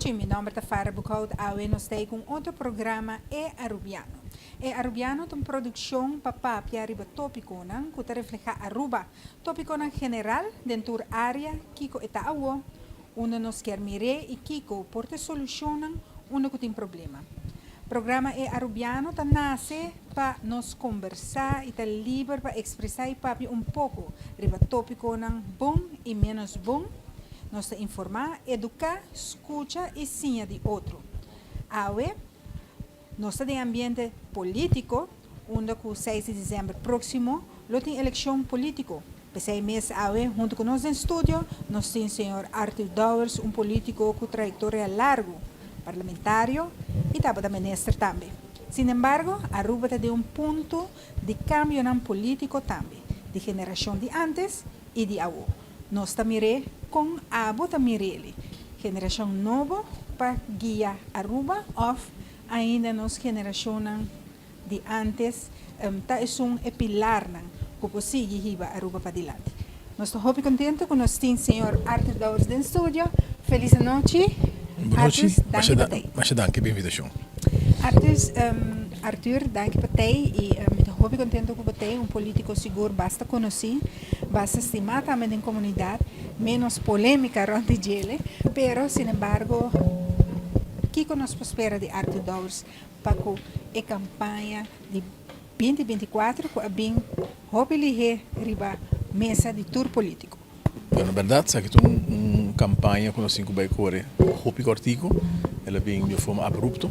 noite, meu nome é Farah Bucaut. Hoje nós estamos com outro programa Arubiano. Arubiano é uma produção para arriba tópico, que refleja Aruba. Tópico general dentro da área Kiko eta awo, onde nós quer mirar e Kiko por te solucionar onde que tem problema. O programa Arubiano nasce para nós conversar e estar livre para expressar e para pouco riba tópico bom e menos bom. Nós informar, educar, escutar e sim de outro. Agora, nós temos ambiente político, onde o 6 de dezembro próximo, tem eleição política. Pensei mês agora, junto com nós no estúdio, nós temos o senhor Arthur Dowers, político com trajetória larga, parlamentário e da ministra também. Sin embargo, Aruba tem ponto de cambio político também, de geração de antes e de agora. Nós estamos com a Botamirele, geração nova para guiar Aruba, ou ainda nos geração de antes, é pilar que possível levar Aruba para adiante. Nós estamos muito contentes com o senhor Arthur Dowers do estúdio. Feliz noite. Boa noite. Mas danke pela invitação. Arthur, danke por ter e estou muito contente com você, político seguro, basta conhecer, basta estimar também na comunidade, menos polêmica ronde dele, pero, sin embargo, o que nós espera de Arthur Dowers para a campanha de 2024, que é bem, hopefully, riba mesa de tour político? Na verdade, sabe que campanha que nós temos que correr, hopi cortico, ela vem de forma abrupta.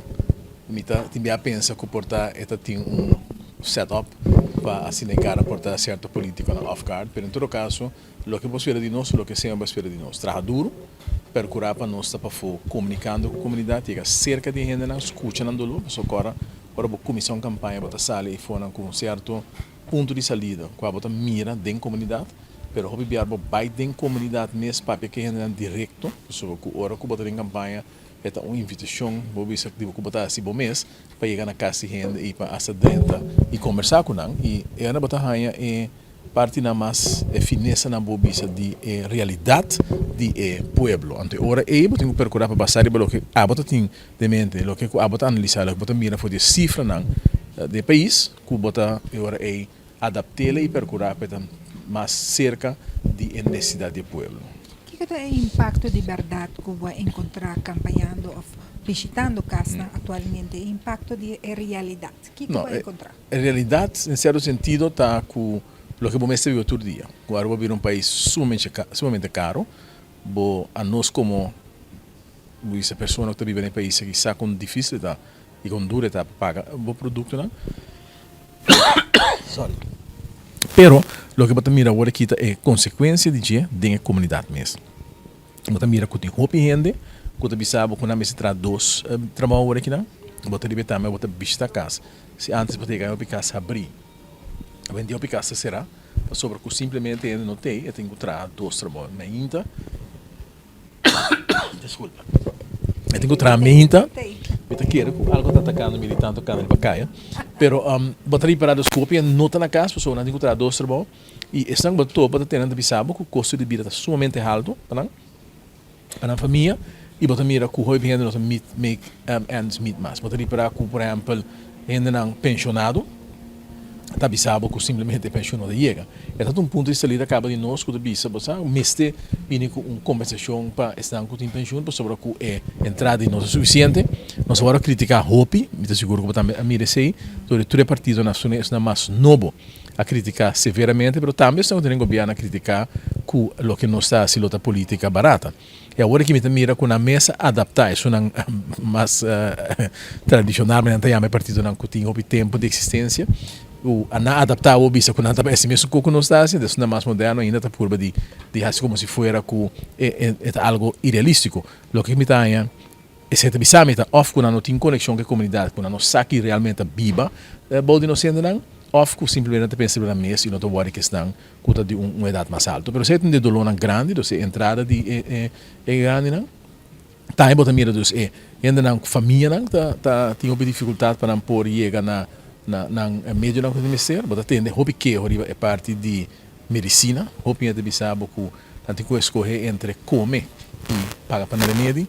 Mita também pensa que portar tem setup para assinar portar certa política na off-guard, mas em todo caso, o que você espera de nós, o que sempre espera de nós, trabalhar duro, procurar para nós para comunicando com a comunidade, chega cerca de gente, escutando, só agora para a comissão campanha para sair e for com certo ponto de saída, com a mira dentro da comunidade. Pero hobby biar vai dentro comunidade mesmo para que gente direto, sobre que hora que botar em campanha é uma invitação, vou ver se que botar assim bom mês para chegar na casa gente e para essa dentro e conversar com não e era botar rainha é parte na mais fineza na bobisa de realidade de pueblo. Ante ora eu tenho que procurar para passar pelo que a botar tem de mente, o que a botar analisar, o que botar mira foi de cifra não de país, que botar ora é adaptá-la e procurar para mais cerca de necessidade do povo. O que é o impacto de verdade que vai encontrar campanhando ou visitando casa atualmente? O impacto de realidade? O que vai encontrar? A realidade, em certo sentido, está com o que você vive todo dia. O Aruba é um país sumamente caro. A nós, como essa pessoa que vive no país, que está com difícil e com dura para pagar o produto, não? Sorry. Pero, o que você mira agora aqui é consequência de a comunidade mesmo. Você mira que tem roupa e gente, que você sabe que não se traduz trabalho agora aqui, não? Você libertar, mas você visita a casa. Se antes você ganhar a casa abrir, vender a casa será, sobre que simplesmente ainda não tem, eu tenho que trazer dois trabalhos. Ainda, desculpa, eu tenho que trazer ainda. Eu quero que algo está atacando militante cá na Bacaia, pero botar para as cópias não está na casa, pessoal não tem que trazer dois trabalhos e estão botando para ter na bisabo que o custo de vida está sumamente alto para a família e botar mira que o hoi bem não make ends meet mais, botar para que por exemplo ainda não pensionado está bisabo que simplesmente pensionado chega. É um ponto de saída acaba de nós que o bisabo sabe, mestre vem com uma compensação para estar com pensão, sobre que é entrada não é suficiente. Nós agora criticar Hopi, me estou seguro que também a mira sei, sobre todo partido nacional é mais novo a criticar severamente, mas também estamos tendo governo a criticar que o que não está assim a política barata. E agora que me mira com a mesa adaptar, isso não mais tradicional, mas não é partido não que tem tempo de existência. Na adaptar o bisa com anta esse mesmo coco não está assim, isso não é mais moderno ainda está por de como se fosse é algo irrealístico. O que me está esse bisa me tá off quando não tem conexão com a comunidade, quando não sabe realmente viva, pode não ser não off que simplesmente pensa na mesa e não toa questão que de uma idade mais alta. Pero se tem de dolor grande, você entrada de grande não. Tá aí botar mira dos ainda não família não tá tem uma dificuldade para não pôr chegar na meio não podemos ser, mas atende hobby que é parte de medicina, hobby é de bisabo que tanto que escolher entre comer e pagar para remédio,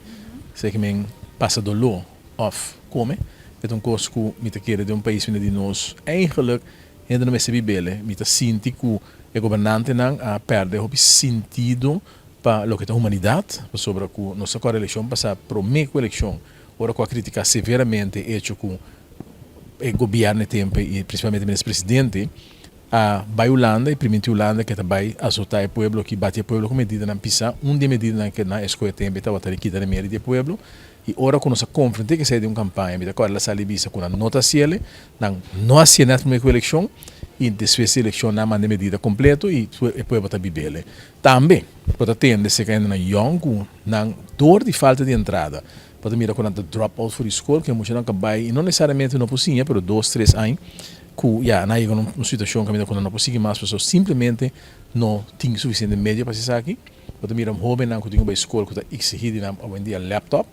sei que men passa dolor of come het een kost ku met keren de een país die nos eigenlijk en de messe bibele met a sinti ku e governante nang a perde hopi sentido pa lo que a humanidade sobre ku nossa correlação passa pro meio eleção ora com a criticar severamente hecho ku e governo tempo e principalmente o presidente a Holanda e primeiro Holanda que também azotar o povo que bate o povo com medida na pisa de medida que na escola tempo estava a quitar a meia do povo e ora com nossa confronte que sai de uma campanha me agora ela sai visa com a nota ciele não assim na primeira eleição e depois a eleição na manda medida completo e o povo está bibele também pode tende se cair na young na dor de falta de entrada pode mirar com a dropout for escola que muitos não cabai e não necessariamente não possível pero 2-3 anos que já na uma situação que me dá quando não consigo mais pessoas simplesmente não tem suficiente meio para se aqui pode mirar um jovem não que tem uma escola que está exigido na hoje em dia laptop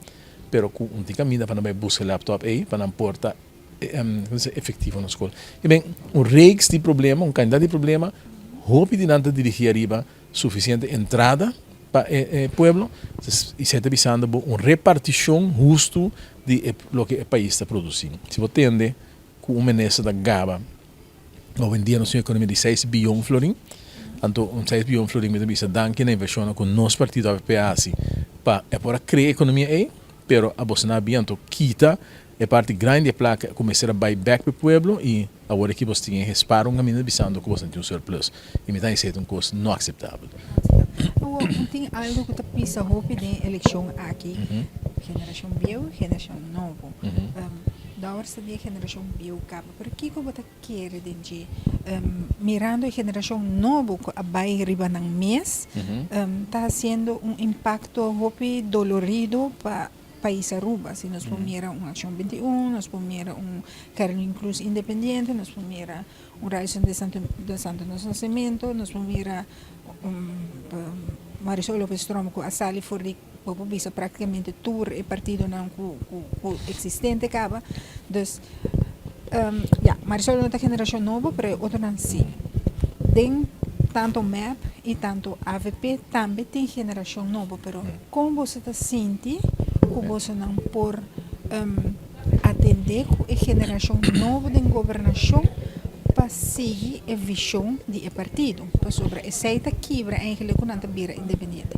pero com um tem caminho para não buscar laptop aí para não portar efetivo na escola e bem regs de problema quantidade de problema hope de não dirigir arriba suficiente entrada para o povo e se está visando uma repartição justa de lo que o país está produzindo se você entende com uma nessa da Gaba hoje em dia nós temos uma economia de 6 bilhões florim então 6 bilhões florim me bisa danke na inversão com nosso partido APAC para criar economia aí pero a Bolsonaro então quita a parte grande da placa começar a buy back para o povo e agora que você tem resparo um caminho bisando que você tem um surplus e me dá isso um custo não aceitável tem algo que está pisa hope de eleição aqui geração bio geração novo da hora de geração bio capa por aqui como você quer de mirando a geração novo a vai riba ng mês está sendo impacto hope dolorido para país Aruba, se nós pomos Ação 21, nós pomos Carolina Cruz Independiente, nós pomos Raison de Santo Nascimento, nós pomos Marisol Lopes Tromo, que a Sali for de Popobisa praticamente tour e partido não existente acaba. Então, Marisol não é geração nova, mas outra não sim. Tem tanto MAP e tanto AVP também tem geração nova, mas como você está sentindo que você não pode atender a geração nova de governação para seguir a visão do partido, para sobre essa quebra eigenlijk com a bira independente.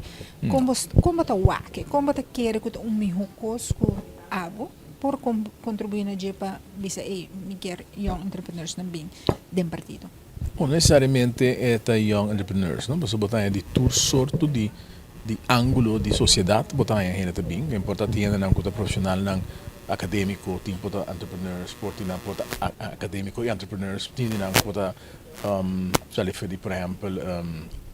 Como está o como está querer que um melhor custo abo por contribuir na para bisa me quer young entrepreneurs também do partido. Não necessariamente é young entrepreneurs, não? Você botar de tour sorto de ângulo de sociedade, botar ainda também. É importante ainda não que profissional não acadêmico, tem que entrepreneurs, tem que acadêmico e entrepreneurs, tem que por exemplo,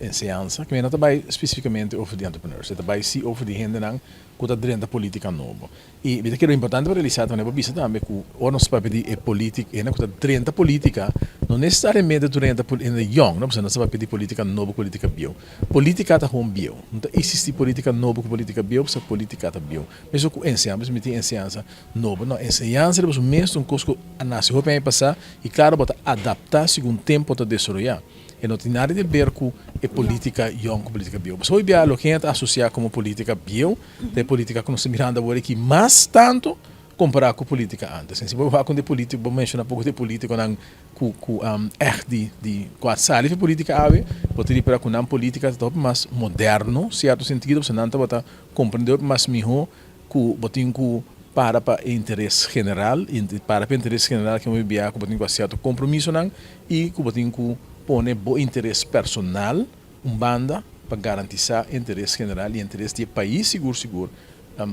ensinança, que não também especificamente over de entrepreneurs, também se over de gente não que está dentro da política nova. E o que é importante para realizar também é que também que o nosso papel de política, é que está dentro da política, não necessariamente dentro da young, não precisa saber de política nova, política bio. Política está com bio, não existe política nova com política bio, precisa política está bio. Mesmo com ensinança, me tem ensinança nova, não ensinança é o mesmo coisa que a nação vai passar e claro, bota adaptar segundo o tempo para desenvolver. E não tem nada de ver com a política young com política bio. Mas hoje o que a gente associar como política bio, é política que nós mirando agora aqui, mas tanto comparar com a política antes. Se vou falar com de política, vou mencionar um pouco de política com com a sala de política ave, vou ter para com uma política mais moderno, certo sentido, você não está compreender mais melhor com botinho com para interesse general, para interesse general que eu enviar com botinho com certo compromisso não e com botinho com pone bom interesse personal, banda para garantizar interesse general e interesse do país seguro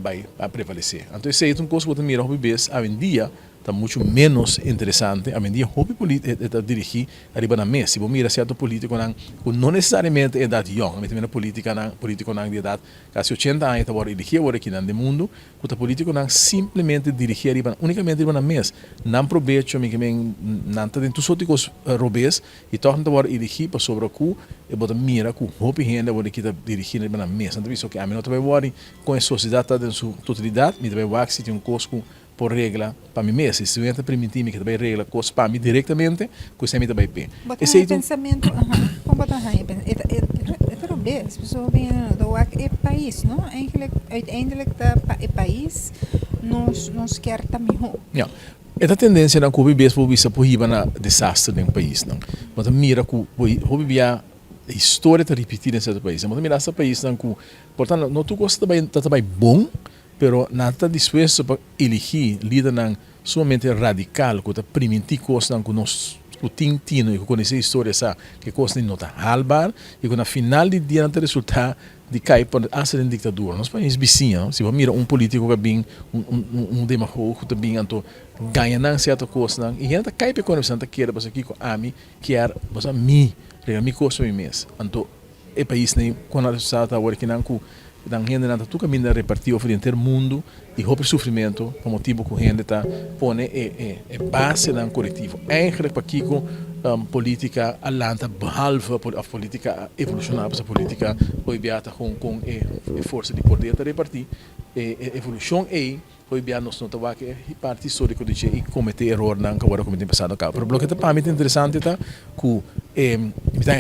vai prevalecer. Então, isso é uma coisa que você mira hoje em dia está muito menos interessante. A dia hobby política dirigir arriba na mesa. Se você mira certo político não necessariamente é idade young, mas também político de idade quase 80 anos está dirigir agora aqui no mundo, o político não simplesmente dirigir arriba, unicamente arriba na mesa. Não proveito, não tem tudo outros robês e torna a dirigir para sobre o cu e bota mira com hobby renda agora aqui está dirigindo arriba na mesa. Então, isso que a mim não vai com a sociedade em sua totalidade, me vai se tem um custo por regra para mim mesmo. Se eu permitir-me que também regra coisa para mim diretamente, que você me também pede. Esse pensamento, como botar aí, best. Zo ben je dan ook het país, no? Eigenlijk, uiteindelijk het país nos quer também. Ja. Essa tendência na Cuba é para vista por na desastre no país, não. Mas a mira que houve a história está repetida nesse país. Mas a mira esse país não que, portanto, não tu gosta também bom, pero não está disposto para elegir líder não somente radical, que está permitir coisas não que nós o tintino e conhecer a história essa que coisa não está halbar e que na final de dia não tem resultado de cair para a ditadura. Nós país vizinho, se você mira político que bem demagogo que bem então ganha não certa coisa não e ainda cai para quando você não quer você aqui com a mim quer você me regar coisa mesmo. Então é país nem quando a sociedade está agora que não dan gente não tu caminha repartir frente ao mundo e o sofrimento por motivo que a gente está pone base no coletivo. Eigenlijk para que política alanta behalve a política evolucionar a política hoje beata com força de poder de repartir evolução hoje beata nós não tava que parte histórico de e cometer erro não que agora cometer passado cá. Pero o que está para mim interessante tá que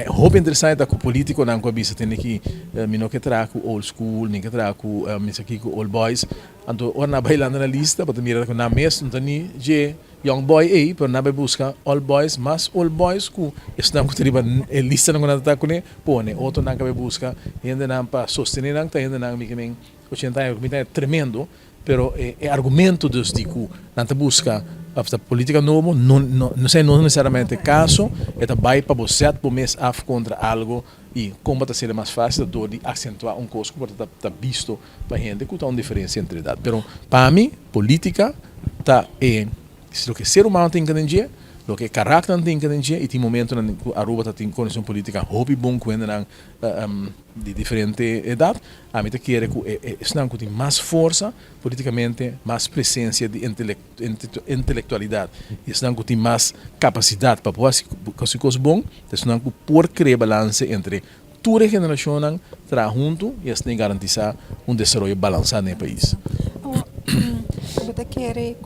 hobby interessante tá que o político não que bisa tem que mino que traga com old school nem que traga com misa aqui com old boys então ora na bailando na lista para mirar com na mesa não tem je young boy aí pero na vai buscar old boys mas old boys que estão com triba lista não está com né pone outro não vai buscar ainda não para sostener não tá ainda não me que 80 anos é tremendo pero argumento dos dico não busca a política nova não sei não necessariamente caso é vai para você por mês af contra algo e como está sendo mais fácil de acentuar coisa que está visto para gente que está uma diferença entre idade pero para mim política está o que ser humano tem que entender o que caráter tem que entender e tem momento na Aruba tem condição política hobby bom quando de diferente idade a mim te quer que estão com mais força politicamente mais presença de intelectualidade e estão com mais capacidade para fazer coisas bom estão com por criar balance entre toda a geração tra junto e assim garantizar desenvolvimento balanceado no país. Eu te quero que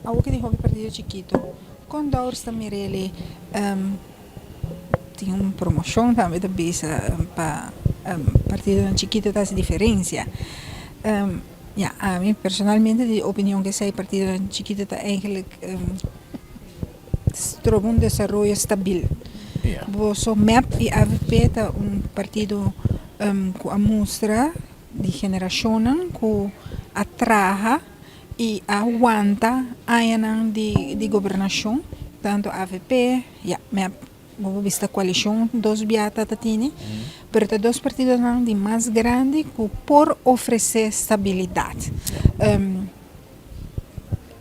algo que dijo que partido chiquito quando a Ursta Mirele tinha uma promoção também da bisa para partido chiquito das diferença a mim personalmente de opinião que sei partido chiquito está eigenlijk trouxe desenvolvimento estável. So MEP e AVP tá partido com a mostra de geração que atraha e aguanta a de governação tanto AVP MEP vou vista coalição dos biata tatini pero tá dois partidos de mais grande que por oferecer estabilidade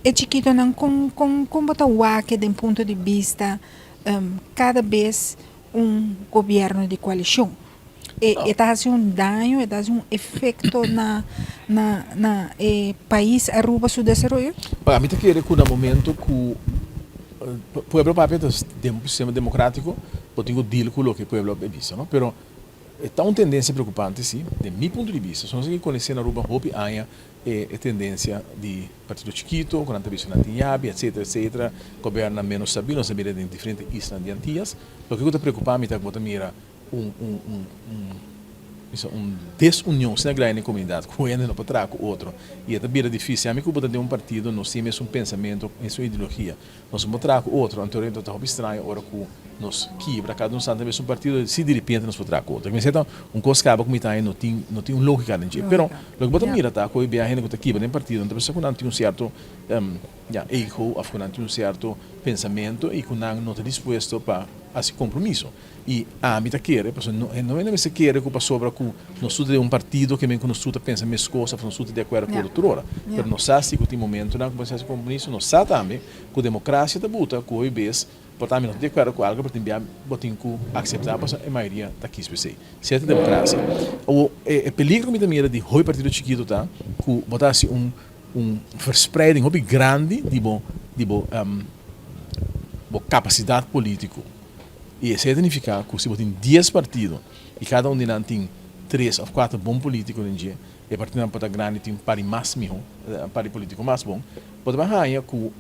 é chiquito não com botar o que do ponto de vista cada vez governo de coalição está fazendo dano, está fazendo efeito na país Aruba seu desenvolvimento? A mim te quer que no momento que o pueblo papel do sistema democrático pode deal com o que o pueblo pensa, não? Pero está uma tendência preocupante, sim, de meu ponto de vista. Só que conhecer na Aruba hope há tendência de partido chiquito, com a televisão antiabe, etc, governa menos stabil, não sabia de diferentes islas de Antillas. O que está preocupado é que mira desunião sem a grande comunidade, que ainda não pode trazer com outro. E é também difícil. A mim, que ter um partido, nós temos pensamento, em sua ideologia. Nós vamos trazer com outro, anteriormente está estranho, agora que nós quebra, cada sabe também um partido, se de repente nós podemos trazer com outro. Mas então, coisa que como está aí, não tem lógica em dia. Pero, o que você mira, tá, que a gente que está quebra em partido, então você não tem certo ego, não tem certo pensamento e que não está disposto para esse compromisso. E a mim quer, não é se quer que sobre que nós estamos um partido que nós estamos pensa mais coisas, nós estamos de acordo com outra hora. Mas nós sabemos que tem momento não começar esse compromisso, nós sabemos também que a democracia está buta, que o vez, portanto, nós de acordo com algo, porque temos que aceitar a maioria daqui especial. Certa democracia. O peligro que me de hoje partido chiquito tá, que botasse verspreiding hobby grande de capacidade política. E isso significa que se você tem 10 partidos e cada um deles tem 3 ou 4 bons políticos em dia, e a partir de uma grande tem um pari mais melhor, pari político mais bom, pode ganhar que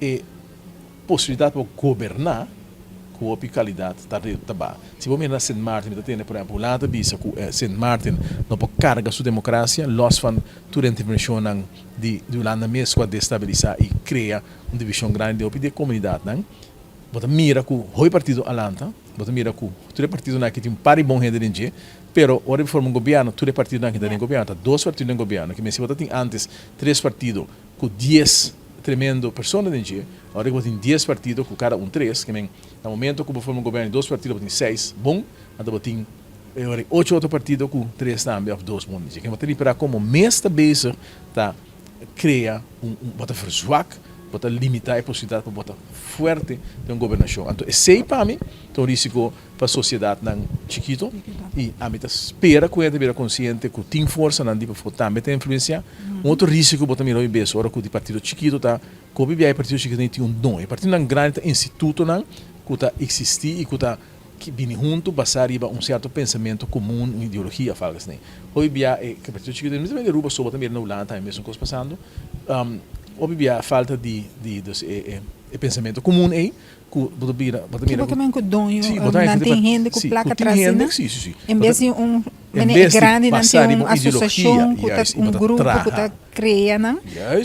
a possibilidade de governar copy qualidade tá ba. Se você mirar Saint Martin, você tem, por exemplo, lá da bisa que Saint Martin não pode carregar sua democracia, los van toda intervenção de Holanda mesmo a destabilizar e criar uma divisão grande de comunidade, não? Você mira que o partido Alanta, você mira que todo partido que tem pari bom gente dentro, pero ora forma um governo, todo partido que tem governo, dois partidos no governo, que se você tem antes 3 partidos com 10 tremendo pessoas dentro, agora você tem 10 partidos com cada 3, que no momento que você forma um governo, 2 partidos você tem 6, bom, então você tem 8 outros partidos com 3 também, ou 2 bons. Que você tem para como mês da bezig, tá criar bota verzwak, bota limitar a possibilidade para bota forte de uma governação. Então, esse para mim é um risco para a sociedade não chiquito e a mim espera que a gente consciente que tem força não tipo também tem influência. Outro risco bota mira o beso, ora que o partido chiquito tá, que o partido chiquito tem um dom. O partido não grande instituto não que tá existir e que tá que vem junto basar riba certo pensamento comum, uma ideologia falgas né. Hoje bia que partido chiquito não tem ruba só bota mira no lá tá mesmo coisa passando. Hoje a falta de pensamento comum aí que bota mira também com dom não tem gente com placa atrás né em vez de grande não tem uma associação um grupo que está criando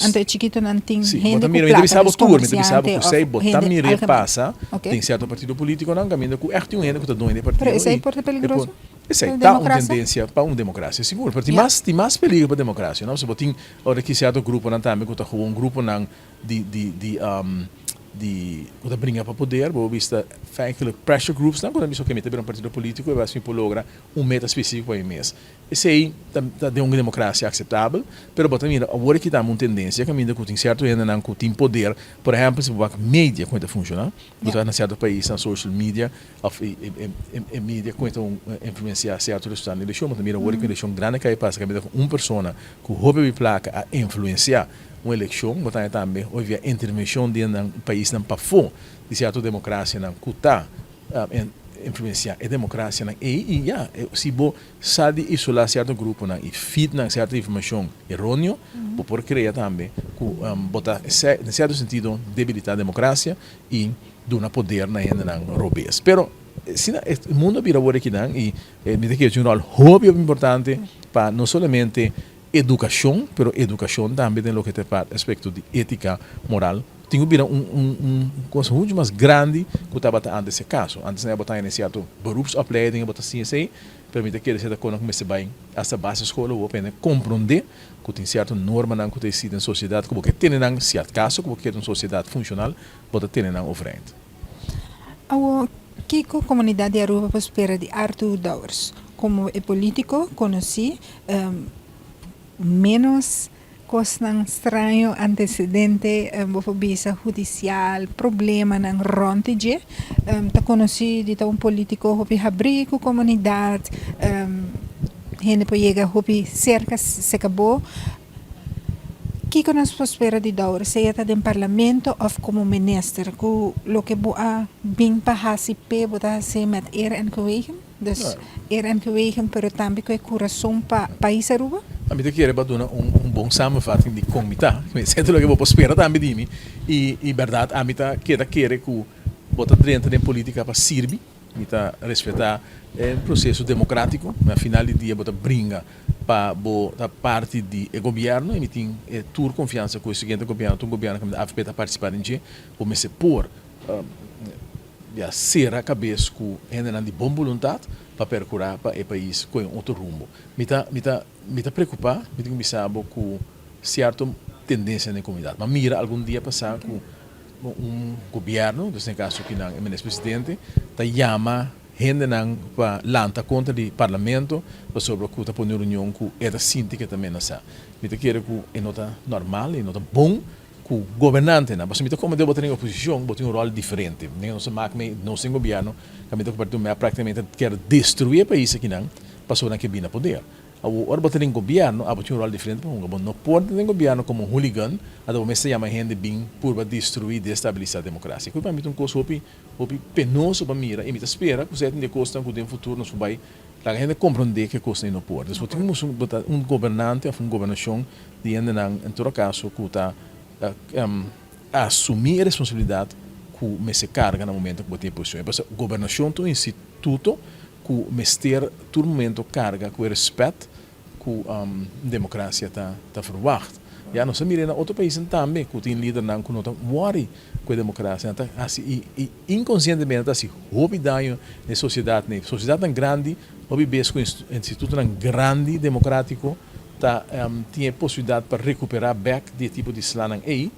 então é chiquito não tem gente com placa os comerciantes sei botar mira passa tem certo partido político não caminho que é um gente que está doindo de partido isso é por perigoso essa é uma tendência para uma democracia seguro porque tem mais perigo para a democracia não se botin ora que certo grupo não também que está um grupo não de o brincar para poder, vou vista aquele pressure groups, não quando a que mete um partido político e vai assim por lograr meta específico para o mês. Esse aí tá de uma democracia aceitável, pero bota mira, agora que tá uma tendência que ainda tem certo ainda não tem poder, por exemplo, se você mídia como funciona, você na certo país na social media, e mídia como influenciar certo resultado na eleição, mas mira agora que eleição grande que aí passa, que com uma pessoa que rouba a placa a influenciar uma eleição, botar também houve a intervenção dentro do país não para fora de certa democracia não cutar influenciar a democracia não e se você sabe isolar certo grupo não e feed não certa informação errônea por criar também botar em certo sentido debilitar a democracia e dar poder na ainda não robês. Pero se o mundo vira agora aqui não e me diz que é um rol hobby importante para não somente educação, pero educação também tem o que te faz aspecto de ética moral. Tinha que coisa muito mais grande que estava antes desse caso. Antes não botar iniciado beroepsopleiding, botar CSA, permite que eles tenham comece bem essa base escola ou apenas compreender que tem certa norma não que existe na sociedade, que tem não certo caso, que uma sociedade funcional, botar tem não à frente. Que a comunidade de Aruba espera de Arthur Douwers, como é político, conheci menos coisas estranho antecedente visa judicial problema nang rontige ta conheci de um político hopi abrir com comunidade gente pode chegar hopi cerca se acabou que nós espera de Douwers seja em parlamento ou como ministro que lo que boa bem para HCP botar se met en gewegen dus en gewegen pero também com coração para país Aruba. A mim queria dar bom samenvatting de comitê, sento lo que vou esperar também de mim e verdade a mim queira que botar dentro da política para servir, me respeitar o processo democrático, na final do dia botar brinca para a parte do governo e me tem toda confiança com o seguinte governo, que a AFP está participando em ou me se por ser a cabeça com ainda de boa vontade para percorrer para o país com outro rumo. Me está preocupado, me tem que saber com certa tendência na comunidade. Mas mira algum dia passar com governo, nesse caso que o ministro-presidente, está chama gente para lançar contra o parlamento sobre o que está pondo reunião com essa síndica também nessa. Me te quero que é nota normal, é nota bom que o governante, mas me como deu botar em oposição, botar um rol diferente. Não se marca não sem governo, que me partido praticamente quer destruir o país aqui não, passou na que vinha poder. Agora botar em governo, botar um rol diferente para um não pode ter governo como hooligan, agora me se chama gente bem por destruir, destabilizar a democracia. Que para mim um coisa penoso para mira, e me espera que você tenha costa que no futuro nos vai a gente compreender que coisa não pode. Então temos um governante, uma governação de ainda em todo caso que está assumir a responsabilidade que me se carga no momento que botem posição. É a governação do instituto que me ter todo momento carga com respeito que a democracia tá verwacht. Ja, nós miramos em outro país também que tem líder não que não tá worry com a democracia, tá assim e inconscientemente assim hobby daño na sociedade, tão grande, hobby bes com instituto tão grande democrático tá tinha possibilidade para recuperar back de tipo de slanang aí.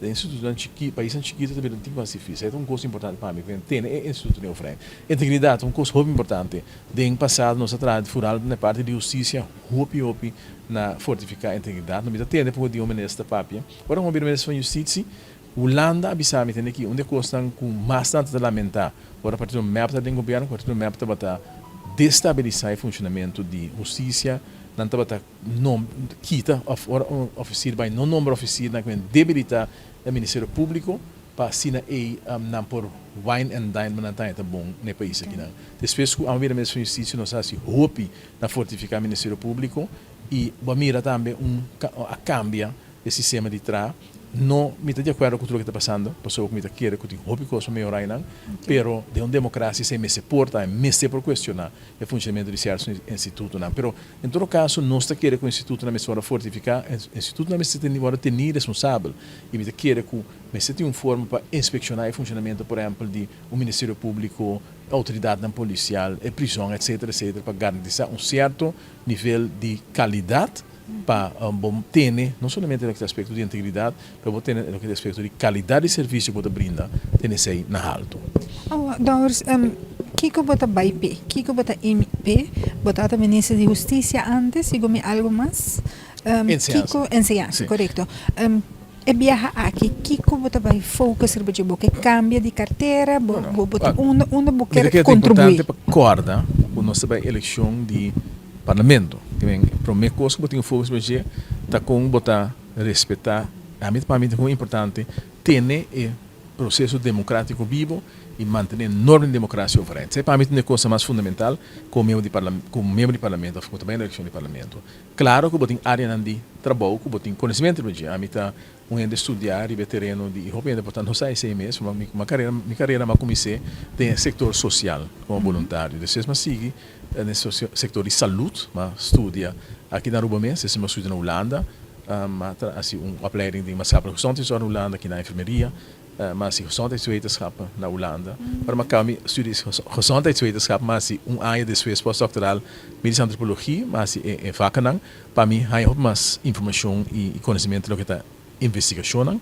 O instituto chiquito, país chiquito também não tem mais difícil. É coisa importante para mim. Tem instituto nem frente. Integridade é uma coisa muito importante. De passado nós atrás fural na parte de justiça, hopi na fortificar a integridade. Não me tem depois de ministro papia. Agora um ministro da justiça, Holanda abisame tem aqui onde costam com bastante de lamentar. Agora a partir do mapa do governo, a partir do mapa para destabilizar o funcionamento de justiça. Não está não quita oficina by não número oficina que debilitar o Ministério Público para assinar não por wine and dine mas não está bom no país aqui não. Depois que a ministra da Justiça nós assim hope na fortificar o Ministério Público e a mira também a cambia o sistema de tra não me está de acordo com tudo que está passando, pessoa que me está querendo que tem hobby coisa melhorar não, pero de uma democracia sem me se porta, me se por questionar o funcionamento de certos institutos não, pero em todo caso nós está querendo que o instituto na mesma fortificar, o instituto na mesma tem agora ter responsável e me está querendo que me se tem uma forma para inspecionar o funcionamento, por exemplo, de um Ministério Público, autoridade policial, prisão, etc, para garantizar um certo nível de qualidade para ter não somente no aspecto de integridade, mas ter no aspecto de qualidade de serviço que você brinda, tem esse aí na alto. Então, Kiko bota BIP, Kiko bota MP, bota ministro de Justiça antes, e como algo mais? Kiko, enseñanza, correto. E viaja aqui, Kiko bota vai focus sobre o que cambia de carteira, bota onde quer contribuir. É importante para corda, quando nós temos eleição de parlamento. Para mim, coisa que eu tenho foco hoje está com botar respeitar. A mim, para mim, é importante ter o processo democrático vivo e manter a norma de democracia operante. Para mim, é a coisa mais fundamental como membro de parlamento, ou também na eleição de parlamento. Claro que eu tenho área de trabalho, que eu tenho conhecimento hoje. A mim está de estudar e veterano de roupa, portanto, não sai sem mesmo. Minha carreira, mas comecei no setor social como voluntário. Depois, mas sigo no setor de saúde, mas estudia aqui na Aruba mesmo, se estuda na Holanda, assim opleiding de gezondheidszorg na Holanda, aqui na enfermeria, mas gezondheidswetenschap na Holanda. Para me kan studie gezondheidswetenschap, mas ano depois pós-doctoral medicina antropologia, mas em Vacanang, para mim há mais informação e conhecimento do que está investigação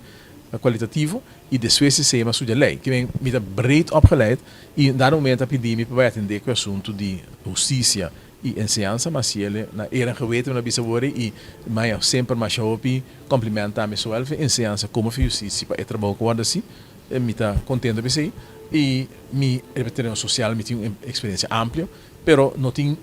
kwalitativo e depois se uma studie lei que me dá breed opgeleid e dar momento a pedir me para atender com o assunto de justiça e ensinança, mas se ele na era geweten na bisavore e mas sempre mais hopi complementar me sua ensinança como foi justiça para trabalhar com assim me está contente com isso e me veterano social me tem uma experiência ampla, pero não tem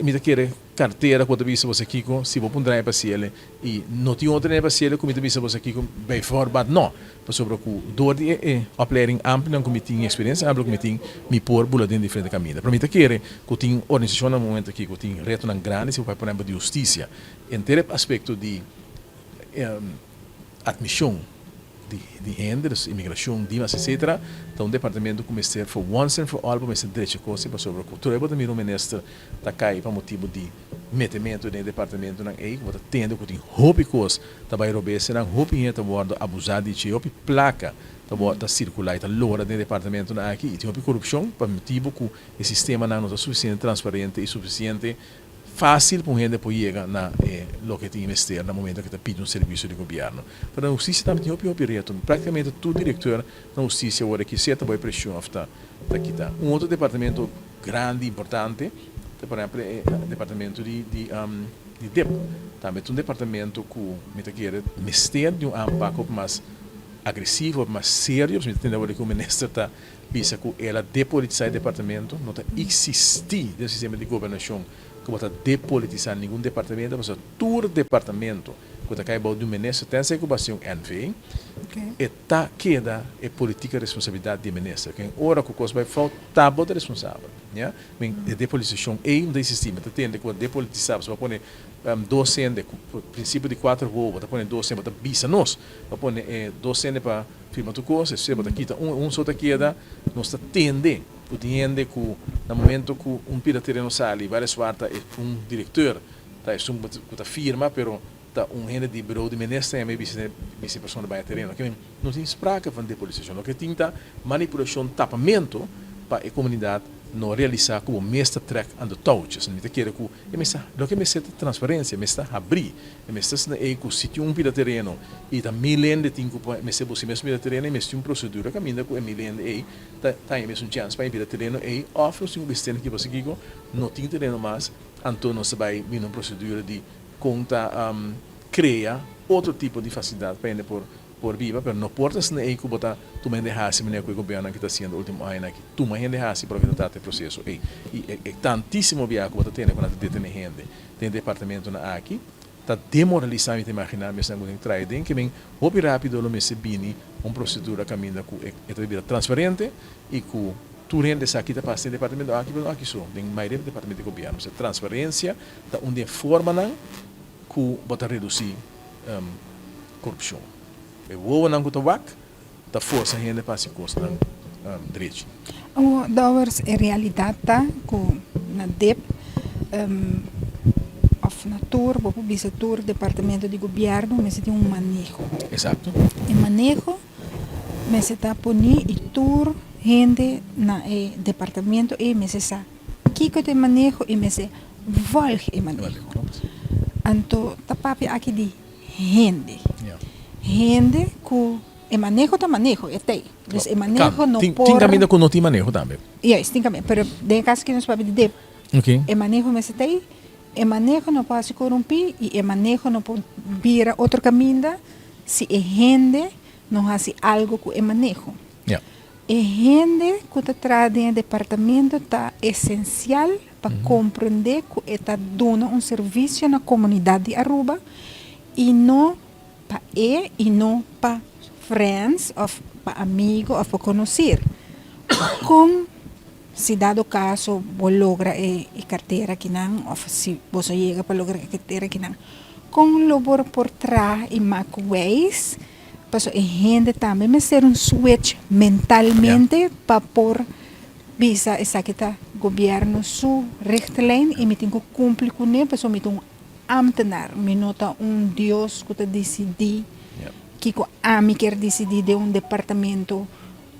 me quer carteira quando visa você aqui com se vou pondrar para ele e não tem outra para ele como visa você aqui com bem forbat não, para sobre o dor de opleiding ampla não como tem experiência ampla como tem me por bula dentro de diferente caminho. Para mim tá querer que tem organização no momento aqui que tem reto não grande se vai por exemplo de justiça em ter aspecto de admissão de rendas, imigração, dimas, etc. Então, o departamento começa for once and for all, começa a direito coisa para sobre a cultura. Eu vou também o ministro tá cai para motivo de metimento no departamento não é, vou tendo que tem roupa coisa, tá vai roubar será roupa e tá bordo abusado de roupa placa, tá bordo circular, tá loura no departamento não aqui e tem roupa corrupção para motivo que o sistema não é suficiente transparente e suficiente fácil para a gente poder chegar na lo que tem investir no momento que está pedindo serviço de governo. Para a justiça também tem o reto. Praticamente todo diretor da justiça agora que certa boa pressão está quitar. Outro departamento grande importante, por exemplo, é o departamento de DEP. Também é um departamento que me quer investir de pouco mais agressivo, mais sério, porque entender que o ministro está pensa que ela depolitizar o departamento, não está existir o sistema de governação que bota depolitizar nenhum departamento, mas todo departamento quando cai about do ministro, tem essa ocupação NV, Okay. e tá queda é política responsabilidade do ministro. Que ora que coisa vai faltar bota responsável, né? Men depolitização é um desses sistemas, tá tendo que depolitizar, você vai pôr docente, princípio de 4 voos, vai pôr docente para bisa nós, vai pôr docente para firma tu coisa, se bota quita só tá queda, nós tá tende, entende que no momento que pira terreno sali, várias quarta é diretor, tá é uma firma, pero gente de bureau de ministro também vice pessoa vai terreno que não tem spraca van depolitização o que tinta manipulação tapamento para a comunidade não realizar como mestre track and the touches não te quer que é mestre lo que me seta transparência mestre abrir é mestre na eco sítio pila terreno e tá milhão de tinco mestre você mesmo pila terreno e mestre procedura caminha com milhão e tá mesmo chance para pila terreno e offer um besteira que você digo não tem terreno mais então não se vai vir uma procedura de conta cria outro tipo de facilidade para por viva, mas não porta se nem que botar tu me deixasse menino que o governo que está sendo o último ano aqui tu me deixasse para que trate o processo e tantíssimo viaco botar tem quando tem gente tem departamento na aqui tá demoralizando te imaginar mas não tem trai den que bem hobby rápido lo me se bini procedura caminha com é transparente e com tu rende aqui tá passando departamento aqui só tem mais departamento de governo se transparência tá onde forma não que botar reduzir corrupção eu vou não que wak da força ainda para se costa direito O dawers é realidade tá com na DEP of natur, bopo bisa tur departamento de governo, mas tem manejo. exato E manejo mas está poni e tur gente na departamento e mas essa kiko de manejo e mas volge e manejo. Anto tapapi aqui de gente. Gente que o manejo tá manejo, é tem. Mas o manejo não tem por... caminho com não tem manejo também. Yes, tem caminho. Pero de caso que nós papi de Ok. o manejo mas tem, o manejo não pode se corromper e o manejo não pode vir outro caminho se a gente não faz algo com o manejo. Yeah. A gente que está trazendo departamento está essencial para compreender que está dando serviço na comunidade de Aruba e não para e não para friends ou para amigos ou para conhecer. Com se dado caso você logra a carteira que não ou se você chega para lograr a carteira que não com labor por trás e mais ways para a gente também mas ser switch mentalmente para por visa essa que está governo su richtlijn e me tem que cumprir com ele para me tem ambtenaar me nota Deus que está decidir que a mim quer decidir de departamento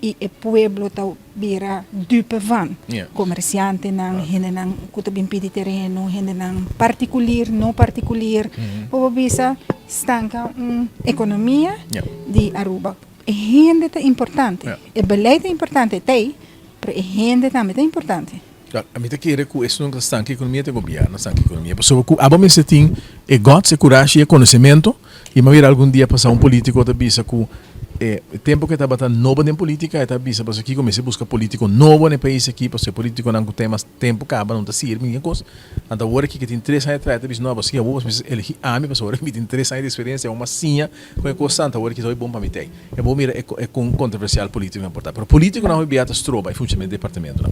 e o pueblo está vira dupe van comerciante não gente não que está bem pedir terreno gente não particular não particular para visa estanca economia de Aruba a gente é importante o beleid é importante tem mas a gente também é importante. A mim te querer que isso não está aqui economia de governo, está aqui economia. Pessoa que a bom se tem é gosto, é coragem, é conhecimento e mas algum dia passar político da bisa que o tempo que está batendo novo em política está bisa para aqui comece a buscar político novo no país aqui para ser político não tem mais tempo acaba não está servindo ninguém coisa. Então agora que tem 3 anos atrás está não assim vou mas ele a mim pessoa que tem 3 anos de experiência uma sinha com a coisa agora que é bom para mim tem. É bom mira é com controversial político não importa. Pero político não é beata stroba e funcionamento do departamento.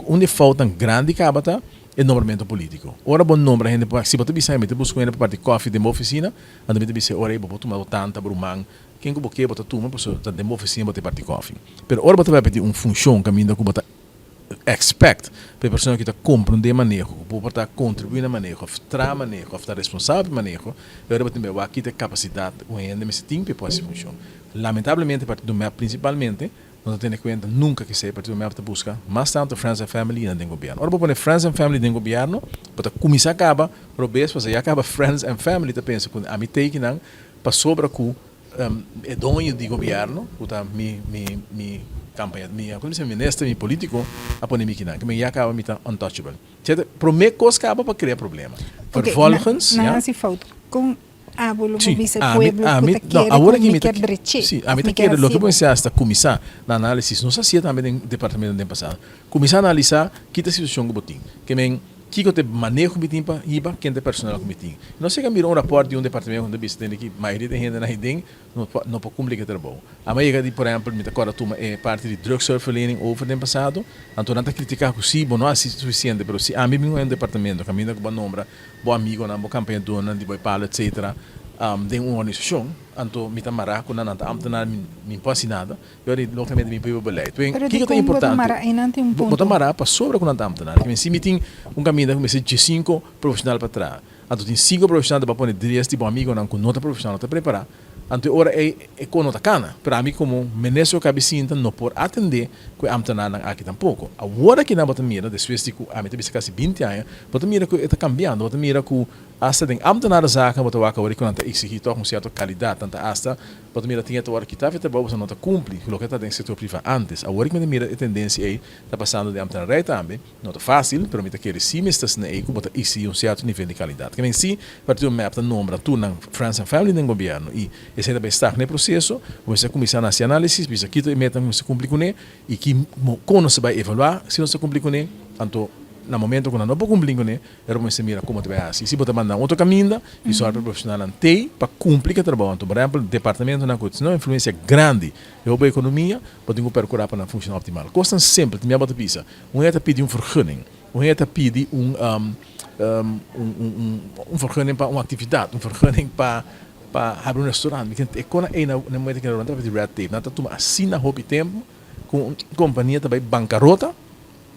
Onde falta grande cabata é normalmente político. Ora bom nome a gente se você bisa me busca uma parte de coffee de uma oficina, anda me bisa ora vou tomar tanta brumang quem que boqueia bota turma pessoa tá demo oficina bota parte coffee. Pero ora bota vai pedir função caminho que bota expect para a pessoa que está compreender manejo, para estar contribuir na manejo, tra manejo, estar responsável manejo, ora bota bem aqui tem capacidade o ainda me tem para pode função. Lamentavelmente parte do MEP principalmente não tem em conta nunca que seja parte do MEP busca mais tanto friends and family dentro do governo. Ora para friends and family dentro do governo, para começar acaba, para ver se já acaba friends and family tá pensa com a mitei que não para sobra com é dono de governo, puta mi campanha, como se ministro, mi político, a poner que não, que me já acaba me tá untouchable. Certo? Prometo que acaba para criar problema. Vervolgens, não se falta com a bolo vice pueblo agora que me quer direito. Sim, a mim quer lo que você está começar na análise, não sei se também no departamento do passado. Começar a analisar que a situação que botin, que men que te manejo comitim para iba quem te personal comitim. Não sei que mira rapport de departamento onde bisa tem que maioria da gente na hiding não pode cumprir que trabalho. A maioria de por exemplo, me agora tuma é parte de drug surveillance over no passado, então não tá criticar que sim, não é suficiente, mas se a mim é um departamento, caminho com nombra, bom amigo na boa campanha dona, de boa pala, etc. De uma organização, então me tamara com nada, ambtenaar me passa nada, eu ali localmente me pego beleid. O que é importante? Botamara para sobre com nada ambtenaar. Que se me tem caminho que me se de 5 profissional para trás, então tem 5 profissionais para pôr 10 tipo amigo não com nota profissional para preparar. Então ora é com nota cana, para mim como ministro cabecinha não por atender que ambtenaar aqui tampouco. Agora que na botamira, depois de que a mim tem quase 20 anos, botamira que está cambiando, botamira que hasta den ambtenaar zaken wat waka word kon exigir toch een certa qualidade tanta hasta wat mira tinha to que tá feita boa não tá cumpre lo que tá den setor privado antes agora que mira a tendência aí tá passando de ambtenaar também não tá fácil pero mita querer sim estas na eco bota exigir certo nível de qualidade que sim partiu map tá nombra tu na France and Family den governo e esse ainda bem está no processo você começar a análise bisa aqui meta se cumpre com e que como se vai evaluar se não se cumpre com então no momento quando não pode cumprir com ele, era uma mira como te vai assim. Se você mandar outro caminho, isso é profissional ante para cumprir o trabalho. Então, por exemplo, o departamento na coisa, não influência grande na economia, pode procurar para funcionar optimal. Costam sempre, te me abate pisa. Está pedir vergunning, está pedir vergunning para uma atividade, vergunning para abrir restaurante. Porque quando é na momento que não está pedir red tape, não está tomando assim na hobby tempo, com companhia também bancarrota,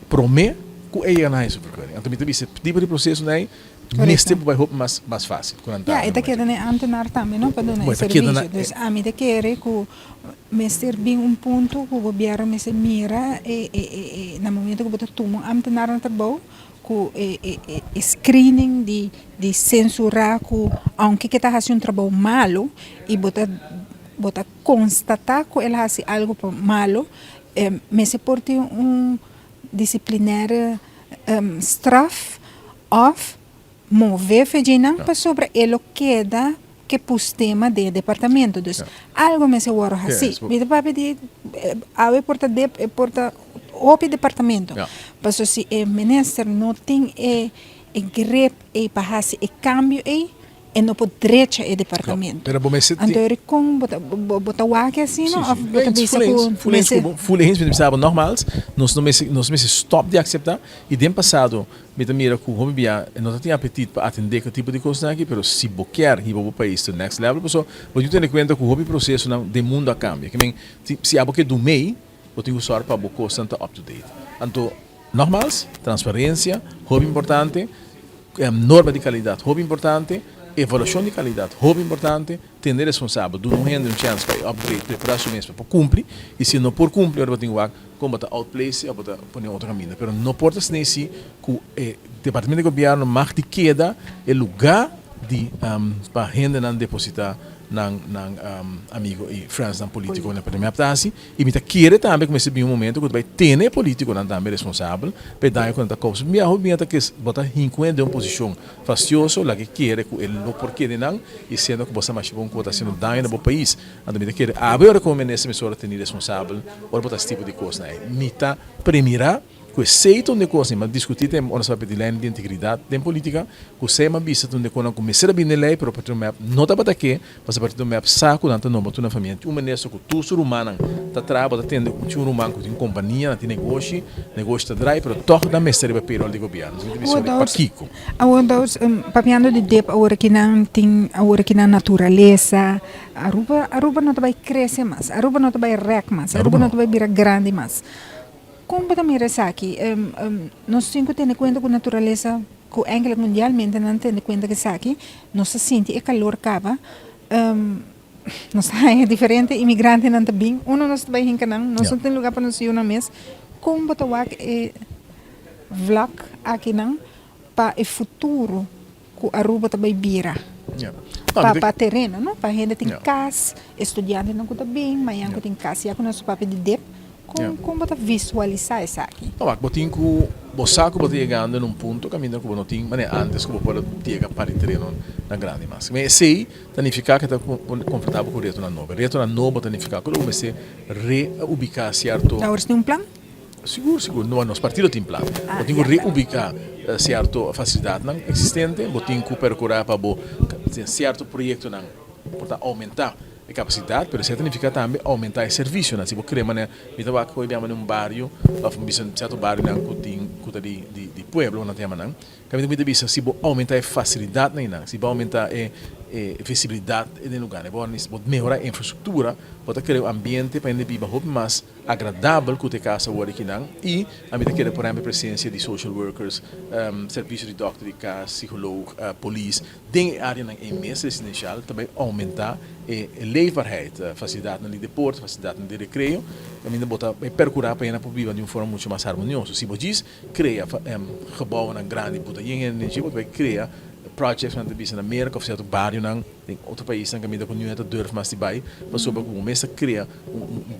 promete ku é na isso porque então me esse tipo de processo né nesse tempo vai roupa mais fácil quando ja e daqui né antenar também não para donar serviço dus a mim daqui que mestre bem ponto que o governo me se mira e no momento que botar tudo antenar no trabalho que screening de censurar que aunque que está fazendo trabalho malo e botar constatar que ele faz algo malo me se porte disciplinaire straf of mover feijão para sobre ele queda que pus tema de departamento dus algo me se waro assim me papi de ave porta op departamento para se o minister não tem grip e para fazer cambio e não pode direito o departamento. Então ele com bota wake assim não bota bisa com fulens pensava normal nós não me stop de aceitar e dem passado me mira que como bia não tinha apetite para atender que tipo de coisa aqui pero se boquer ir para o país to next level pessoal você tem que conta que o processo de mundo a cambia que nem se a boque do MEI eu tenho sorte para boco santa up to date então normal transparência hobby importante norma de qualidade hobby importante evaluação de qualidade, muito importante, ter responsável, do não rende chance para upgrade, preparar o mês para cumprir, e se não por cumprir, eu tenho que como está outplace, eu vou pôr outro caminho. Mas não pode ser assim que o departamento de governo mais de queda é lugar de para renda não depositar ng amigo e friends ng politiko na pwede maptasi. Imita kire também comece bem um momento que vai ter político na também responsável, pedaio quando tá coisa. Minha hobby tá que bota hincuende de uma posição facioso, lá que quer que ele não porquê de não e sendo que você mais bom quota sendo daí no país. Então me quer agora como nessa emissora tem responsável, ou botar esse tipo de coisa, né? Mita primeira que aceita onde coisa, mas discutir tem uma sabe de lei de integridade, tem política, que você é vista onde quando começar a vir na lei, para o map não dá para que, mas a partir do map saco tanto não botou na família, um ministro que tu sur humano tá trabalhando, tá tendo um humano que tem companhia, tem negócio tá drive, para toque da mestre para payroll de governo, isso é para Kiko. Agora papiando de dep agora que não tem agora que na natureza, Aruba não vai crescer mais, Aruba não vai rec mais, Aruba não vai virar grande mais. Como também aqui, nós temos que ter em conta com a natureza, que eigenlijk mundialmente não tem em conta que aqui, nós sentimos o calor acaba, nós é diferente, imigrante não também, nós vai em canal, nós não tem lugar para nós ir na mesa, como botar o vlak aqui não, para o futuro que a Aruba também vira. Para terreno, não? Para a gente tem casa, estudante não está bem, mas não tem casa, e a nosso papel de dep. Como você visualizar isso aqui? Botinho que o saco pode chegando num ponto caminho que não tinha, mas antes que você chegar para o terreno na grande massa. Mas sei, significa que está confortável com o reto na nova. Reto na nova significa que você reubicar certo. Agora tem plano? Seguro. Não, nosso partido tem plano. Tem que reubicar certo facilidade não existente, botin que procurar para bo certo projeto não portanto aumentar a capacidade, pero isso significa também aumentar o serviço, né? Se você quer, né, então vai que eu num bairro, ou um certo bairro não que tem de pueblo, não tem não. Caminho muito bem, se você aumentar a facilidade, não, se você aumentar a visibilidade no lugar, né? Você pode melhorar a infraestrutura, pode criar um ambiente para viver mais agradável que o casa agora aqui não. E a mim quer por exemplo a presença de social workers, serviço de doctor de casa, psicólogo, polícia, dentro área na mesa residencial também aumentar a leefbaarheid, facilidade no deporte, facilidade no recreio, a mim botar percurar para a viver de uma forma muito mais harmoniosa. Se você diz cria gebouwen na grande puta e em Nigéria vai criar projects van de bis na América of certo bairro não tem outro país que ainda não é durf mas vai mas sobre como começa a criar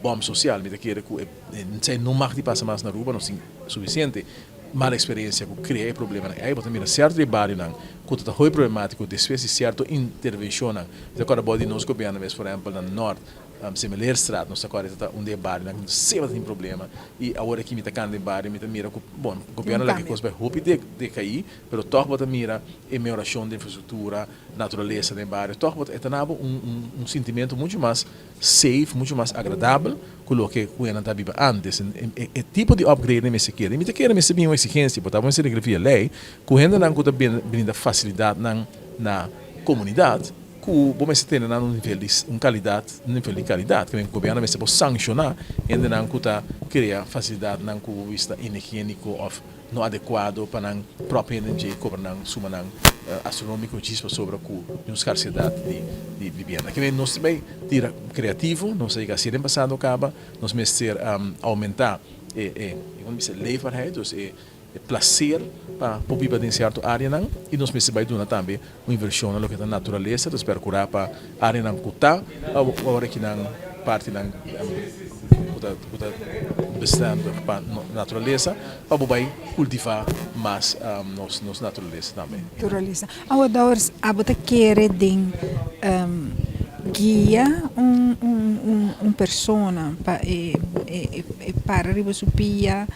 bomba social me quer que não sei não mag passa mais na rua não sim suficiente mala experiência que cria problema aí botar mira certo de bairro não que está muito problemático después de certo intervenção não de agora pode nós governo por exemplo no norte similar straat nós agora está bairro não sempre tem problema e agora aqui me está cande bairro me está mira bom governo lá que coisa vai hope de cair pero toch bota mira a melhoração da infraestrutura natureza do bairro toch bota é sentimento muito mais safe muito mais agradável que o que o está vivendo antes é tipo de upgrade me se quer me quer me se bem uma exigência botar uma serigrafia lei que ainda não está brinda facilidade na comunidade que o bom se tem um nível de qualidade que o governo se pode sancionar ainda não está criar facilidade não que o vista higiênico ou não adequado para a própria energia que não suma não astronômico disso sobre a escassez de vivenda que nós também tira criativo não sei que assim no passado acaba nós mesmo aumentar como dizer leefbaarheid dus placer para viver em certa área não e nós precisamos dar também uma inversão na local natureza para procurar para área não cutar agora que não parte não bestando para natureza para poder cultivar mais nos natureza também. Natureza. Agora a bota quer de guia persona para arriba supia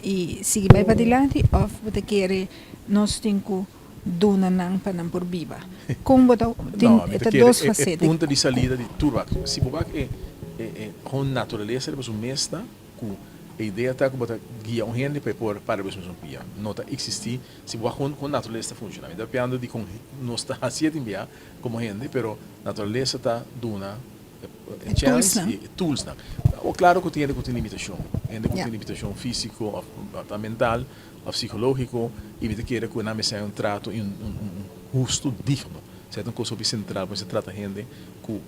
e seguir para adiante ou você quer nós temos dona não para não por viva como tem duas facetas é ponto de saída de tudo se você com natureza depois o mestre com a ideia está que você guia um gente para depois não pia nota existir se você com natureza funciona depende de como nós está assim enviar como gente pero natureza está dona chance e tools não claro que tem limitação tem limitação física ou mental ou psicológico e você quer que não seja trato justo digno certo coisa central para se trata gente com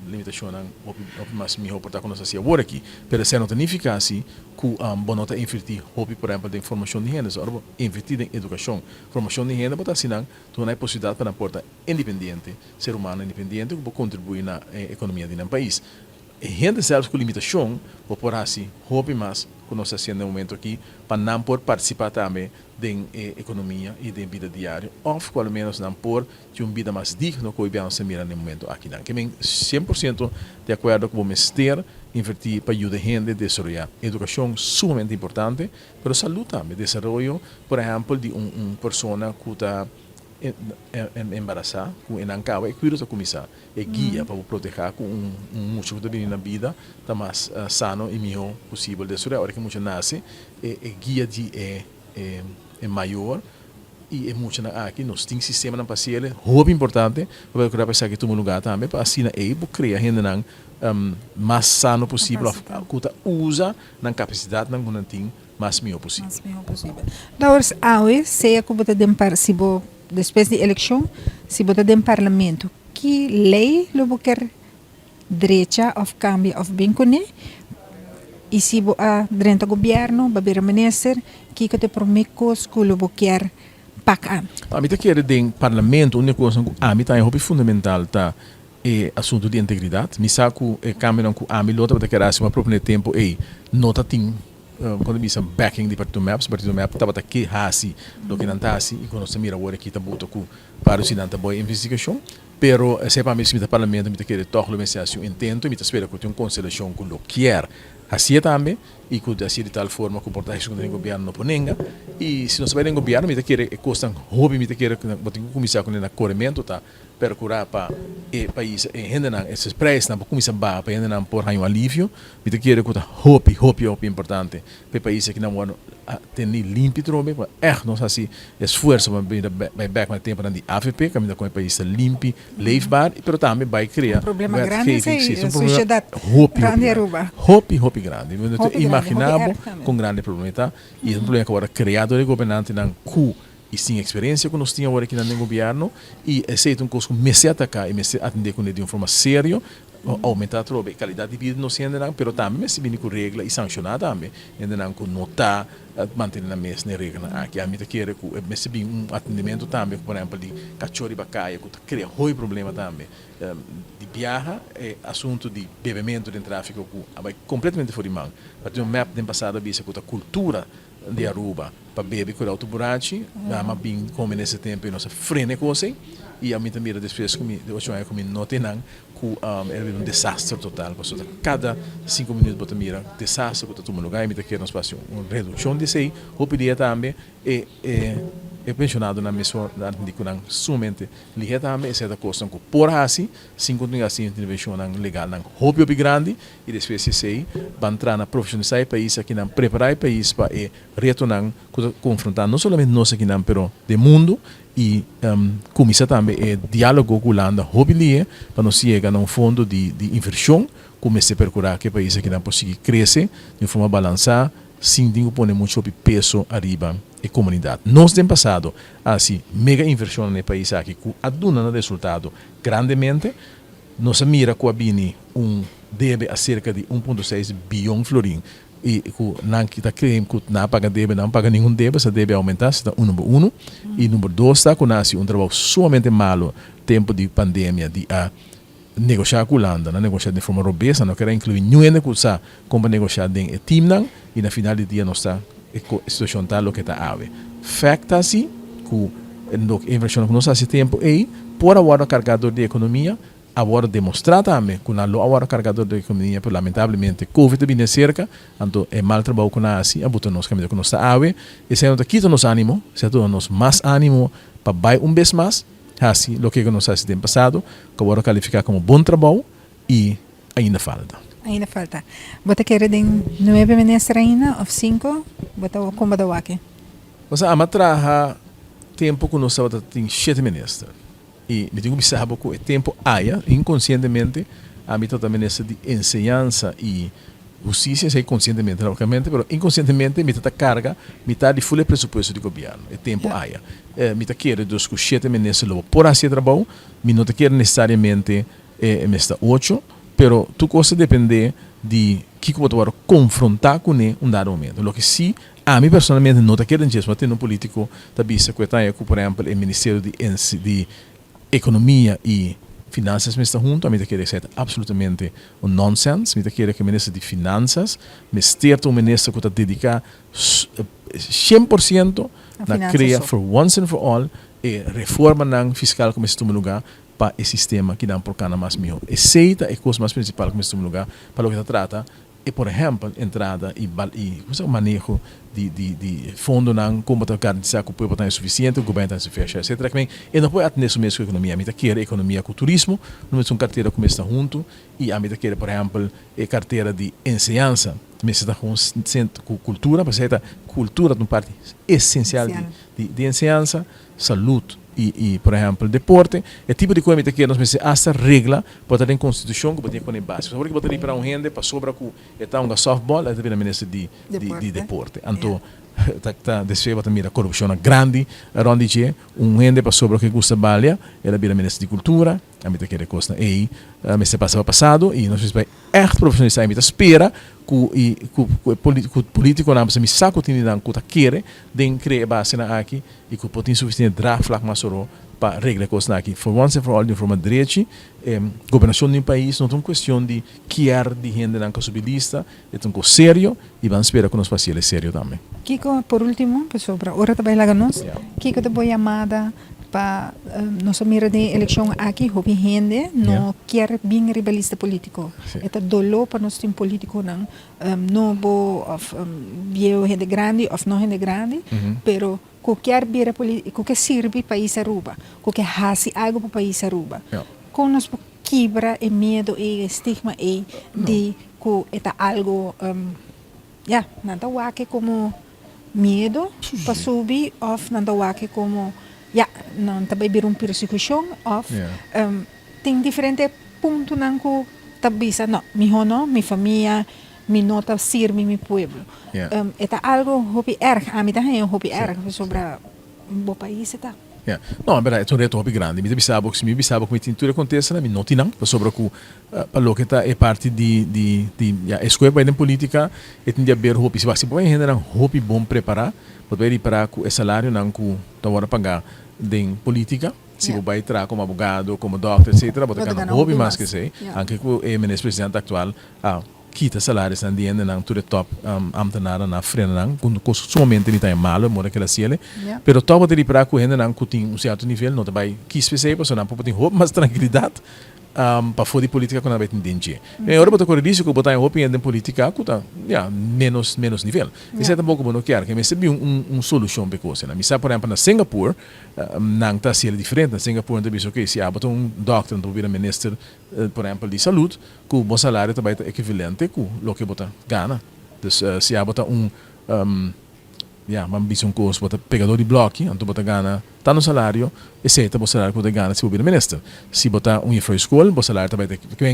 limitação ou mais melhor para que nós assim agora aqui pero se não significa assim que bonota invertir hobby por exemplo de informação de gente ou invertir em educação formação de gente para assim não tu não possibilidade para porta independente ser humano independente que pode contribuir na economia de um país gente selbst com limitação ou por assim hobby mais que nós fazendo no momento aqui para não poder participar também da economia e da vida diária ou pelo menos não por de uma vida mais digna que o bem se mira no momento aqui não que bem 100% de acordo com o mestre invertir para ajudar a gente a desenvolver educação sumamente importante pero saúde também desenvolvimento por exemplo de pessoa que está embarazada com em acaba e cuida da comissão e guia para proteger com muito de bem na vida tá mais sano e melhor possível de sua hora que muito nasce guia de é maior e é muito aqui nós temos sistema na paciente muito importante para que pensar que todo lugar também para assim é para criar gente não mais sano possível que usa na capacidade não que tem mais melhor possível então hoje se que você tem se depois da eleição, se você tem parlamento, que lei lo quer direita ou cambia ou bem com e se você dentro do governo, vai permanecer, que te promete que lo quer pagar. A mim quer de parlamento, uma coisa que a mim tá é fundamental tá é assunto de integridade. Me saco é câmera com a mim lota para querer uma própria tempo e nota tem quando me são backing de partido map estava aqui assim do que não está assim e quando se mira agora aqui está muito com para o cidadão boa investigação pero se para mim se me parlamento me querer tocar a assim intento me espera que tenha uma conciliação com o que quer assim também e que assim de tal forma que o portagem do governo não ponenga E se não sabe nem governo, me querer custam hobby, me querer começar com o corrimento tá percurar para o país ainda não esses preços não começar a para ainda não por um alívio, me querer com hobby importante para o país que não tem limpo trobe, não sei se esforço para back mais tempo de AFP, que ainda com o país limpo, leefbaar, mas também vai criar problema grande é a sociedade grande Aruba. Hobby grande, imaginável com grande problema tá e um problema que agora criado de governante não cu e sem experiência que nós tínhamos agora aqui no governo e aceita um curso que me se atacar e me se atender com ele de uma forma séria aumentar a qualidade de vida não se ainda não, pero também se vem com regra e sancionar também ainda não com notar manter na mesma regra aqui a mim te quer que me se bem atendimento também por exemplo de cachorro bacaia que cria ruim problema também de viaja assunto de bebimento de tráfico que vai completamente fora de mão para um map do passado visa que a cultura de Aruba para beber com autoburachi, mas bem como nesse tempo nós frene coisa e a mim também depois como não tem não que era um desastre total, porque cada 5 minutos bota mira desastre que todo lugar e me quer nós passamos uma redução de sei, o pedia também é pensionado na mesma de que não somente liga também essa coisa que por assim sem continuar assim intervenção legal não hobby grande e depois se sei vai entrar na profissionalizar o país aqui não preparar o país para retornar confrontar não somente nós aqui não pero de mundo e começar também diálogo com o hobby para nós chegar a um fundo de inversão comece a percurar que o país aqui não possa crescer de forma balançada sem pôr muito peso arriba a comunidade. Nós temos passado assim mega inversão no país aqui que aduna resultado grandemente. Nós mira que abini deve a cerca de 1,6 bilhão florim e que não está creme que não paga deve não paga nenhum deve se deve aumentar está número 1 e número 2 está com um trabalho somente malo tempo de pandemia de negociar com a Holanda, negociar de forma robusta, não quer incluir nenhuma coisa como negociar em time e na final do dia nós está a situação tal que está ave. Facta assim que a inversão que nós há tempo é por agora carregador de economia, agora demonstrar também que não agora carregador de economia, por lamentavelmente Covid vem cerca, então é mal trabalho com nós assim, a botar nós caminho que nós está ave, e se não quita nos ânimo, se não nos mais ânimo para vai vez mais, assim, o que nós há tempo passado, que agora qualificar como bom trabalho e ainda falta. Ainda falta. Você quer de 9 ministros ainda, ou 5? Você como da wake? Você ama trabalhar tempo que nós tem 7 ministros. E me tenho que saber que o tempo há, inconscientemente, a mim também ministro de ensinança e justiça, sei conscientemente, logicamente, mas inconscientemente, me está carga, me está de full presupuesto do governo. O tempo há. Me está querendo dos 7 ministros por assim trabalho, me não está querendo necessariamente me está 8, pero tu cosa depende de que você vai confrontar com ele dado momento. Lo que sim, a mim personalmente não está querendo dizer, mas tem um político da bisa que está por exemplo, o Ministério de Economia e Finanças me está junto, a mim está querendo ser absolutamente nonsense, me está querendo que o Ministro de Finanças me esteja ministro que está dedicado 100% na criar for once and for all reforma fiscal como este lugar para o sistema que dá por cana mais melhor. Aceita é a coisa mais principal como este lugar para o que se trata é, por exemplo, entrada e manejo de fundo não como para garantizar que o povo está suficiente, o governo está suficiente, etc. E não pode atender isso mesmo com a economia. A mim quer economia com turismo, não é uma carteira como está junto, e a mim quer, por exemplo, a carteira de ensinança, mas está com cultura, porque a cultura é uma parte essencial de ensinança, saúde, e por exemplo, deporte, é tipo de coisa que nós precisamos essa regra para ter em constituição que pode ter base. Se você botar para rende para sobra que está softball, é também ministro de deporte. Então, tá desfeita também a corrupção grande, onde rende para sobra que custa balia, ela vira ministro de cultura, a mim que costa aí, mas se passado e nós precisamos profissionalizar, a mim espera que o político não precisa me saco tinha que querer de criar base na aqui e que pode suficiente draft lá mais para regrar coisas aqui. For once and for all de forma direita, governação de um país não é uma questão de querer de gente na possibilista, é uma coisa sério e vamos esperar que nos pacientes sério também. Kiko, por último, pessoal, para hora também lá nós. Kiko te boa chamada para nossa mira de eleição aqui, hopi gente não quer bem rivalista político. Eta dolo para nós tem político não novo, of viejo gente grande, of não gente grande, pero qualquer bira político, qualquer sirve país Aruba, qualquer hasi algo para país Aruba. Com nós quebra e medo e estigma e de que eta algo nada wake como medo para subir of nada wake como não também vir persecução of tem diferente ponto não que tabisa não mi família mi nota sirve mi pueblo eta algo hobby erg a mim também é hobby erg sobre o país eta não, é um reto grande. Me bisabo que me tintura acontece na minha não, sobre que pelo que é parte de escola da política, e tem de ver hobby se vai se põe ainda um hobby bom preparar, para ir para o salário não que tá hora pagar de política. Se você vai entrar como advogado, como doctor, etc., você ganha um hobby mais que sei. Anche com o ministro-presidente atual, quita salários na dienda não tudo top ambtenaar na frena não com somente não tem malo mora que ela ciele pero top de para com ainda não que tem um certo nível não vai que especial para não pode ter hope mais tranquilidade para fora de política quando vai ter dinheiro agora botar correr risco botar hope em política que tá menos nível isso é também bom que me recebi solução para coisa na missa por exemplo na Singapura não está ciele diferente na Singapura então isso que se botar doctor para vir ministro por exemplo de saúde que o bom salário também é equivalente com o que botar gana então se botar mas bisogna botar pegador de bloco então botar gana tá no salário e se tá o salário que botar gana se for ministro se botar infraescola o salário também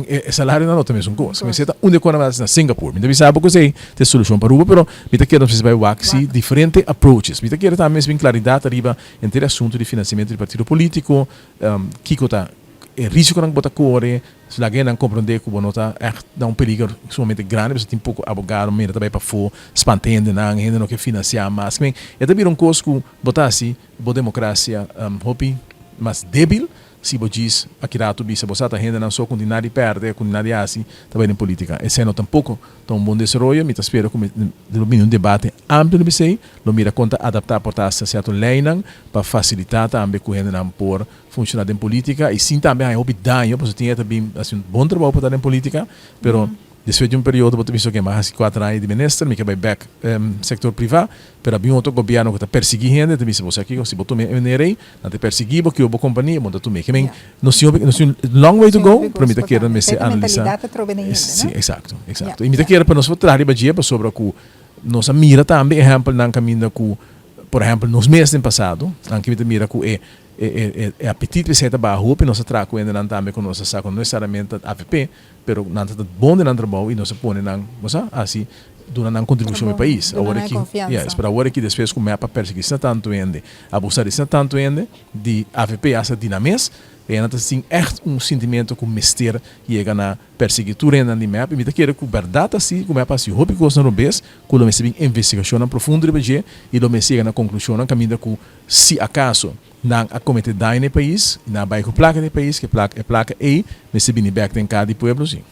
é salário não tem mesmo coisa mas se tá onde quando na Singapura me sabe que sei tem solução para o pero me tá querendo se vai waxi diferente approaches me tá querendo também bem claridade arriba entre assunto de financiamento de partido político que tá é risco não botar corre se alguém não compreender que o nota dá perigo sumamente grande você tem pouco abogado meio também para for espantende não ainda não que financiar mais bem é também coisa que botar assim boa democracia hopi mais débil se você diz aqui rato bisa você tá ainda não só continuar de perder continuar de assim também em política esse não tampouco tão bom desenvolvimento me espero que um debate amplo no BC lo mira conta adaptar portar certo lei para facilitar também que ainda não por funcionar em política e sim também há obdanho porque tinha também assim um bom trabalho para dar em política pero depois de um período você pensou que mais 4 anos de ministro me que vai back sector privado pero havia outro governo que está perseguindo também se você aqui se botou minerei não te perseguir porque eu vou companhia monta tu me que bem não se long way to go para me te querer me se analisar sim exato e me te querer para nós voltar riba dia para sobre que nossa mira também exemplo não caminho que por exemplo nos meses passado anche me te mira que é apetite ser baixo e nós trago ainda não também com nossa saco não necessariamente AVP pero não está bom de não trabalho e nós põe não assim dona não contribuição ao país agora que para agora que depois como é para perseguir tanto ainda abusar isso tanto ainda de AVP essa dinâmica e ainda tem echt sentimento que mister chega na perseguitura ainda de map e me querer que verdade assim como é para se hobby coisa no bes que lo me se investigação profunda de budget e lo me chega na conclusão na caminho que se acaso não acomete daí no país na bairro placa do país que placa E me se bem back em cada pueblo sim.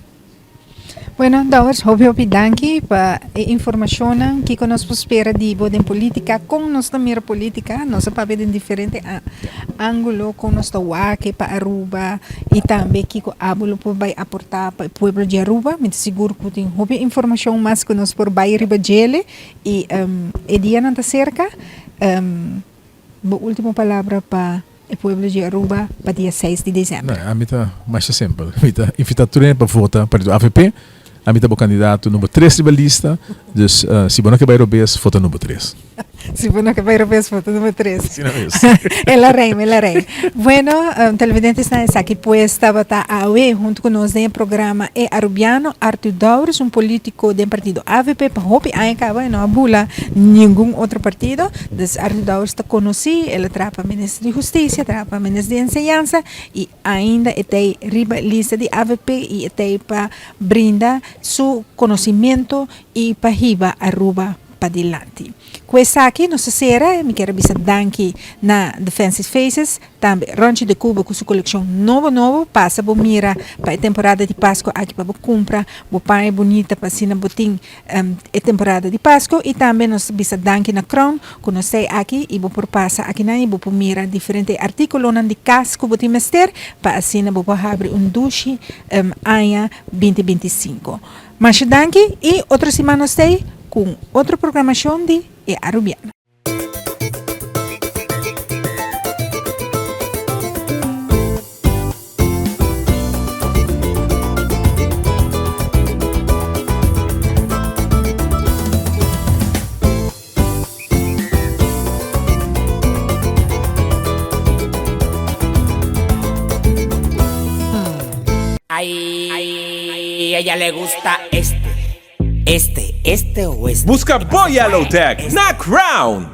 Bueno, daos hobi danki pa informação que nós espera de boa política com nossa mira política nossa papel em diferente ângulo com nossa wake para Aruba e também que o abulo vai aportar para o pueblo de Aruba me seguro que tem hobi informação mais que nós por bairro Ribagele e dia não está cerca a última palavra para o pueblo de Aruba para dia 6 de dezembro. A mim está mais simples. A mim está invitatura para votar para o AVP. A mim está o candidato número 3 da lista. Então, se você não quer ir vota número 3. Se você não quer ir vota número 3. Sim, é isso. Ela rei. Bueno, televidentes estão aqui, pues, estava AUE junto com nós no programa Arubiano, Arthur Daures, político do partido AVP, para hopi acaba não abula nenhum outro partido. Então, Arthur Daures está conhecido, ele trapa ministro de Justiça, trapa ministro de Enseñanza e ainda tem riba lista de AVP e tem para brindar seu conhecimento e para riba Aruba padillanti. Questa aqui, nossa sera, me quero bisa danki na Defensive Faces, também Ronchi de Cuba com sua coleção novo, passa bo mira para a temporada de Páscoa aqui para bo compra, bo pai bonita para sina botim a temporada de Páscoa e também nós bisa danki na Crown, com nós sei aqui e bo por passa aqui na e bo por mira diferente artículo de casco botim mester para sina bo abrir duche anha 2025. Mas danki e outra semana sei com outra programação de Arubiano. Ay, a ella le gusta este o este. Busca Boya Low Tech na Crown.